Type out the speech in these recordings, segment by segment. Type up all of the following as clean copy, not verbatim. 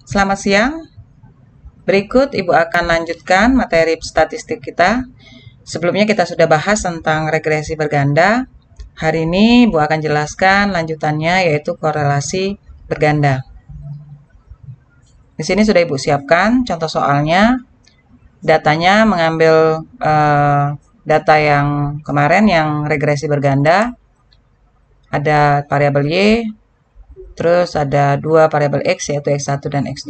Selamat siang. Berikut Ibu akan lanjutkan materi statistik kita. Sebelumnya kita sudah bahas tentang regresi berganda. Hari ini Ibu akan jelaskan lanjutannya, yaitu korelasi berganda. Di sini sudah Ibu siapkan contoh soalnya. Datanya mengambil data yang kemarin yang regresi berganda. Ada variabel Y, terus ada dua variabel X, yaitu X1 dan X2.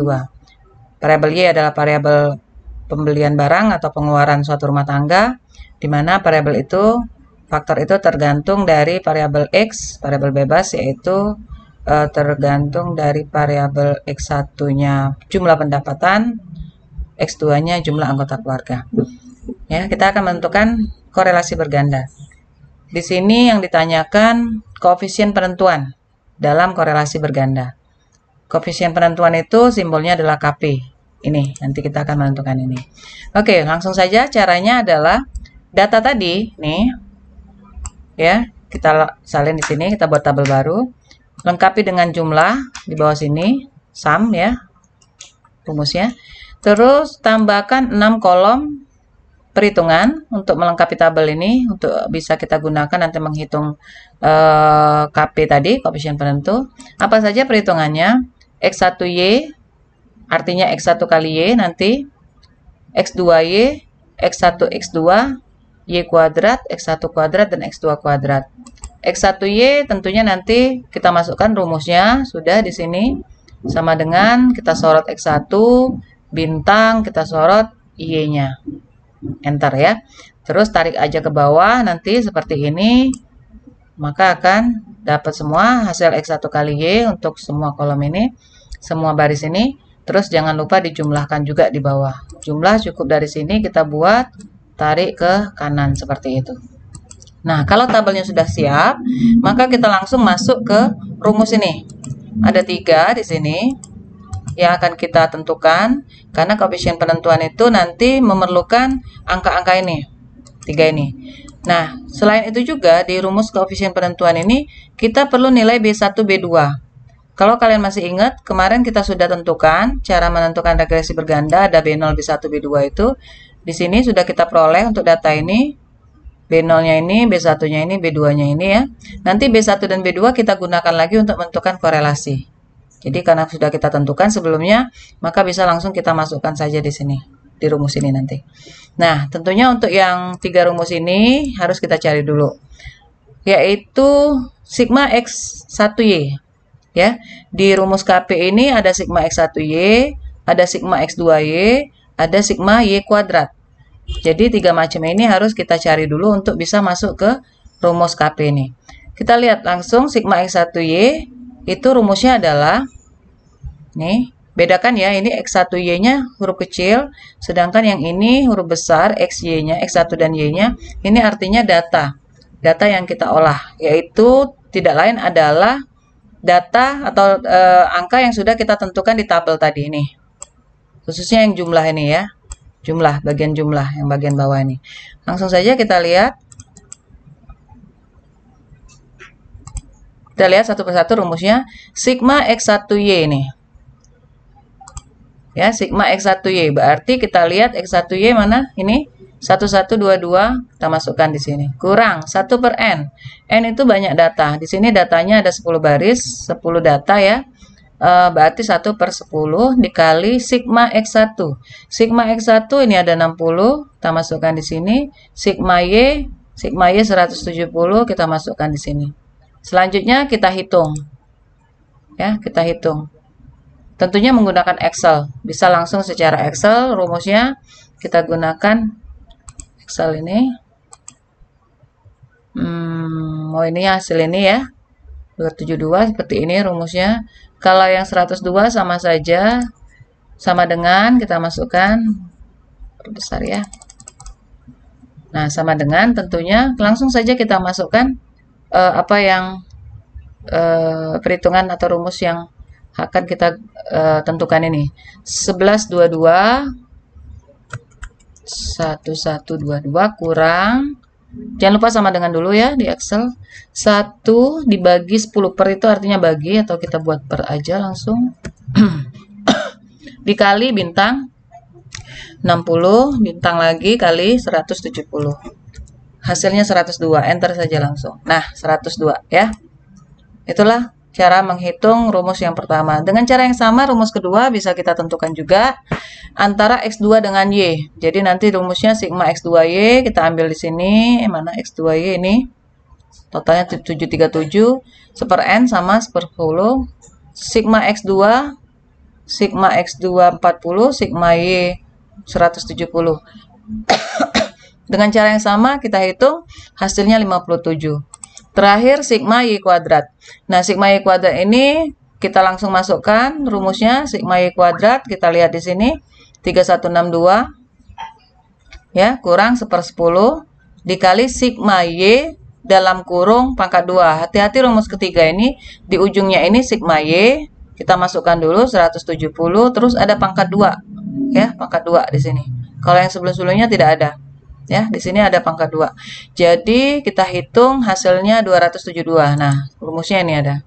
Variabel Y adalah variabel pembelian barang atau pengeluaran suatu rumah tangga, di mana variabel itu, faktor itu tergantung dari variabel X, variabel bebas, yaitu tergantung dari variabel X1-nya jumlah pendapatan, X2-nya jumlah anggota keluarga. Ya, kita akan menentukan korelasi berganda. Di sini yang ditanyakan koefisien penentuan dalam korelasi berganda. Koefisien penentuan itu simbolnya adalah KP. Ini, nanti kita akan menentukan ini. Oke, langsung saja caranya adalah data tadi, nih, ya, kita salin di sini, kita buat tabel baru. Lengkapi dengan jumlah di bawah sini, sum ya, rumusnya. Terus tambahkan 6 kolom perhitungan untuk melengkapi tabel ini, untuk bisa kita gunakan nanti menghitung KP tadi, koefisien penentu. Apa saja perhitungannya? X1Y, artinya X1 kali Y nanti, X2Y, X1 X2, Y kuadrat, X1 kuadrat, dan X2 kuadrat. X1Y tentunya nanti kita masukkan rumusnya, sudah di sini, sama dengan kita sorot X1, bintang, kita sorot Y-nya. Enter ya. Terus tarik aja ke bawah nanti seperti ini, maka akan dapat semua hasil X1 kali Y untuk semua kolom ini, semua baris ini. Terus jangan lupa dijumlahkan juga di bawah. Jumlah cukup dari sini kita buat, tarik ke kanan seperti itu. Nah, kalau tabelnya sudah siap, maka kita langsung masuk ke rumus ini. Ada 3 di sini yang akan kita tentukan, karena koefisien penentuan itu nanti memerlukan angka-angka ini, 3 ini. Nah, selain itu juga di rumus koefisien penentuan ini kita perlu nilai B1, B2. Kalau kalian masih ingat, kemarin kita sudah tentukan cara menentukan regresi berganda, ada B0, B1, B2 itu. Di sini sudah kita peroleh untuk data ini, B0-nya ini, B1-nya ini, B2-nya ini ya. Nanti B1 dan B2 kita gunakan lagi untuk menentukan korelasi. Jadi karena sudah kita tentukan sebelumnya, maka bisa langsung kita masukkan saja di sini, di rumus ini nanti. Nah, tentunya untuk yang 3 rumus ini harus kita cari dulu, yaitu sigma X1Y. Ya, di rumus KP ini ada sigma X1Y, ada sigma X2Y, ada sigma Y kuadrat. Jadi 3 macam ini harus kita cari dulu untuk bisa masuk ke rumus KP ini. Kita lihat langsung sigma X1Y itu rumusnya adalah, nih, bedakan ya, ini X1Y-nya huruf kecil, sedangkan yang ini huruf besar, XY-nya, X1 dan Y-nya, ini artinya data. Data yang kita olah, yaitu tidak lain adalah data atau angka yang sudah kita tentukan di tabel tadi ini. Khususnya yang jumlah ini ya. Jumlah, bagian jumlah, yang bagian bawah ini. Langsung saja kita lihat. Kita lihat satu persatu rumusnya. Sigma X1Y ini. Ya, sigma X1Y. Berarti kita lihat X1Y mana? Ini 1122 kita masukkan di sini. Kurang 1 per N. N itu banyak data. Di sini datanya ada 10 baris, 10 data ya. Berarti 1 per 10 dikali sigma X1. Sigma X1 ini ada 60, kita masukkan di sini. Sigma Y 170 kita masukkan di sini. Selanjutnya kita hitung. Ya, kita hitung. Tentunya menggunakan Excel. Bisa langsung secara Excel, rumusnya kita gunakan Excel ini. Oh ini hasil ini ya. 272 seperti ini rumusnya. Kalau yang 102 sama saja, sama dengan kita masukkan besar ya. Nah, sama dengan tentunya langsung saja kita masukkan apa yang perhitungan atau rumus yang akan kita tentukan ini. 1122 1122 kurang, jangan lupa sama dengan dulu ya di Excel. 1 dibagi 10 per itu artinya bagi, atau kita buat per aja langsung. dikali bintang 60, bintang lagi kali 170. Hasilnya 102, enter saja langsung. Nah, 102 ya. Itulah cara menghitung rumus yang pertama. Dengan cara yang sama, rumus kedua bisa kita tentukan juga antara X2 dengan Y. Jadi nanti rumusnya sigma X2Y, kita ambil di sini. Mana X2Y ini? Totalnya 737, seper N sama seper 10. Sigma X2, sigma X2 40, sigma Y 170. Dengan cara yang sama, kita hitung hasilnya 57. Terakhir sigma Y kuadrat. Nah, sigma Y kuadrat ini kita langsung masukkan rumusnya. Sigma Y kuadrat kita lihat di sini 3162 ya, kurang seper 10 dikali sigma Y dalam kurung pangkat 2. Hati-hati rumus ketiga ini di ujungnya ini sigma Y kita masukkan dulu 170, terus ada pangkat 2 ya, pangkat 2 di sini. Kalau yang sebelum-sebelumnya tidak ada. Ya, di sini ada pangkat 2. Jadi kita hitung hasilnya 272. Nah, rumusnya ini ada.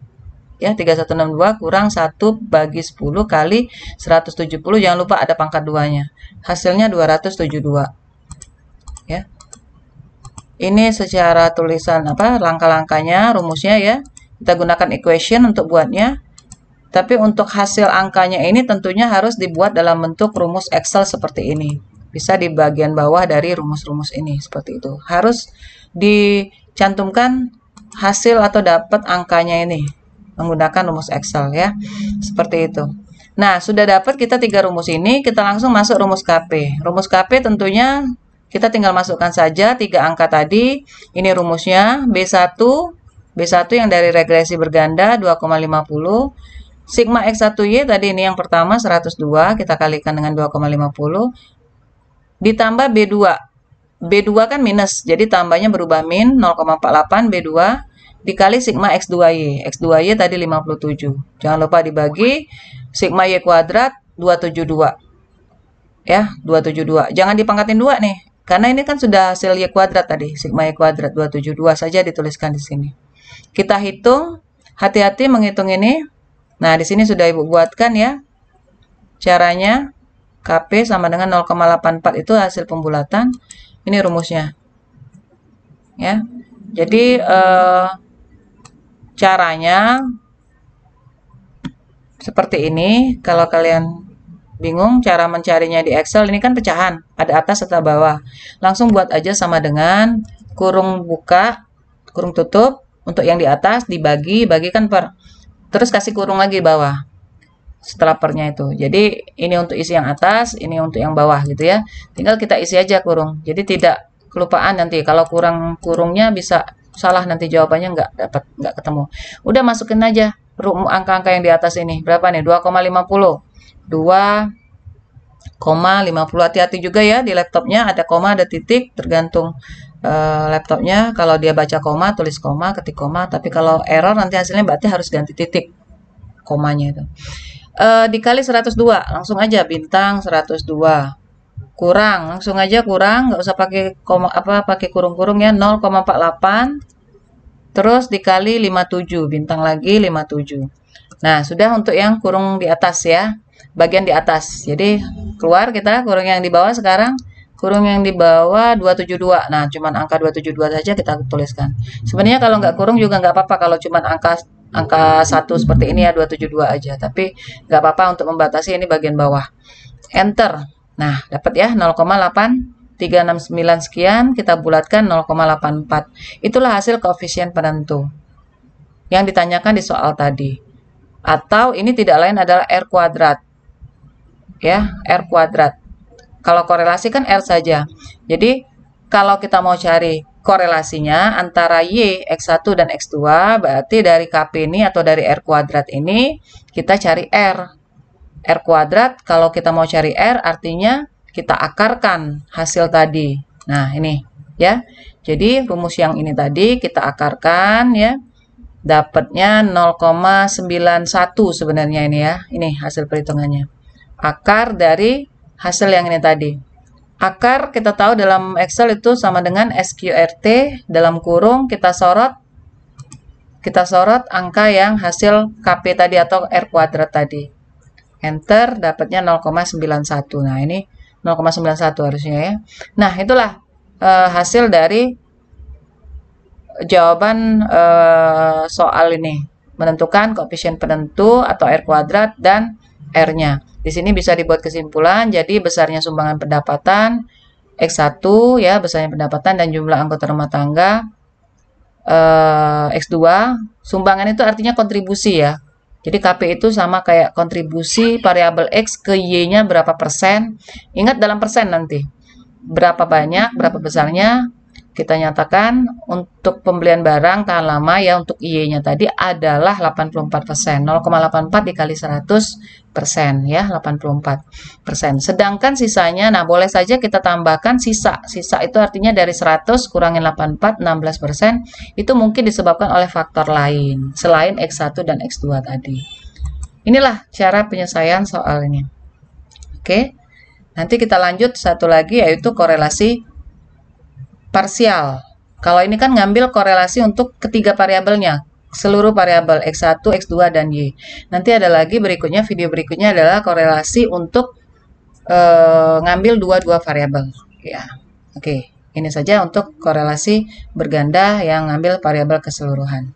Ya, 3162 kurang 1 bagi 10 kali 170. Jangan lupa ada pangkat 2-nya. Hasilnya 272. Ya. Ini secara tulisan langkah-langkahnya, rumusnya ya. Kita gunakan equation untuk buatnya. Tapi untuk hasil angkanya ini tentunya harus dibuat dalam bentuk rumus Excel seperti ini. Bisa di bagian bawah dari rumus-rumus ini seperti itu. Harus dicantumkan hasil atau dapat angkanya ini menggunakan rumus Excel ya. Seperti itu. Nah, sudah dapat kita 3 rumus ini, kita langsung masuk rumus KP. Rumus KP tentunya kita tinggal masukkan saja 3 angka tadi. Ini rumusnya B1 yang dari regresi berganda 2,50. Sigma X1Y tadi ini yang pertama 102, kita kalikan dengan 2,50. Ditambah B2. B2 kan minus, jadi tambahnya berubah min 0,48 B2 dikali sigma X2Y. X2Y tadi 57. Jangan lupa dibagi sigma Y kuadrat 272. Ya, 272. Jangan dipangkatin 2 nih, karena ini kan sudah hasil Y kuadrat tadi. Sigma Y kuadrat 272 saja dituliskan di sini. Kita hitung, hati-hati menghitung ini. Nah, di sini sudah Ibu buatkan ya. Caranya KP sama dengan 0,84 itu hasil pembulatan. Ini rumusnya. Ya. Jadi caranya seperti ini. Kalau kalian bingung cara mencarinya di Excel, ini kan pecahan, ada atas atau bawah. Langsung buat aja sama dengan kurung buka, kurung tutup. Untuk yang di atas dibagi, bagikan per. Terus kasih kurung lagi bawah. Setelah pernya itu. Jadi ini untuk isi yang atas, ini untuk yang bawah gitu ya. Tinggal kita isi aja kurung. Jadi tidak kelupaan nanti. Kalau kurang kurungnya bisa salah nanti jawabannya nggak ketemu. Udah masukin aja angka-angka yang di atas ini. Berapa nih? 2,50. 2,50. Hati-hati juga ya di laptopnya ada koma, ada titik, tergantung laptopnya. Kalau dia baca koma, tulis koma, ketik koma. Tapi kalau error nanti hasilnya berarti harus ganti titik komanya itu. Dikali 102, langsung aja bintang 102 kurang, langsung aja kurang, nggak usah pakai koma pakai kurung-kurung ya, 0,48 terus dikali 57, bintang lagi 57. Nah, sudah untuk yang kurung di atas ya, bagian di atas. Jadi keluar kita kurung yang di bawah sekarang. Kurung yang di bawah 272. Nah, cuman angka 272 saja kita tuliskan. Sebenarnya kalau nggak kurung juga nggak apa-apa kalau cuman angka 1 seperti ini ya, 272 aja. Tapi nggak apa-apa untuk membatasi ini bagian bawah. Enter. Nah, dapat ya 0,8369 sekian, kita bulatkan 0,84. Itulah hasil koefisien penentu yang ditanyakan di soal tadi. Atau ini tidak lain adalah R kuadrat. Ya, R kuadrat. Kalau korelasi kan R saja. Jadi, kalau kita mau cari korelasinya antara Y, X1 dan X2, berarti dari KP ini atau dari R kuadrat ini, kita cari R. R kuadrat, kalau kita mau cari R, artinya kita akarkan hasil tadi. Nah, ini ya. Jadi, rumus yang ini tadi kita akarkan ya. Dapatnya 0,91 sebenarnya ini ya. Ini hasil perhitungannya. Akar dari hasil yang ini tadi. Akar kita tahu dalam Excel itu sama dengan SQRT, dalam kurung kita sorot angka yang hasil KP tadi atau R kuadrat tadi. enter, dapatnya 0,91. Nah, ini 0,91 harusnya ya. Nah, itulah hasil dari jawaban soal ini. Menentukan koefisien penentu atau R kuadrat dan R-nya. Di sini bisa dibuat kesimpulan, jadi besarnya sumbangan pendapatan X1 ya, besarnya pendapatan dan jumlah anggota rumah tangga X2. Sumbangan itu artinya kontribusi ya. Jadi KP itu sama kayak kontribusi variabel X ke Y-nya berapa persen. Ingat dalam persen nanti. Berapa banyak, berapa besarnya. Kita nyatakan untuk pembelian barang tahan lama ya, untuk Y-nya tadi adalah 84%. 0,84 dikali 100% ya, 84%. Sedangkan sisanya, nah boleh saja kita tambahkan sisa. Sisa itu artinya dari 100 kurangin 84, 16%. Itu mungkin disebabkan oleh faktor lain selain X1 dan X2 tadi. Inilah cara penyelesaian soal ini. Oke, nanti kita lanjut satu lagi yaitu korelasi parsial. Kalau ini kan ngambil korelasi untuk ketiga variabelnya, seluruh variabel X1, X2, dan Y. Nanti ada lagi berikutnya, video berikutnya adalah korelasi untuk ngambil dua variabel. Ya, oke. Ini saja untuk korelasi berganda yang ngambil variabel keseluruhan.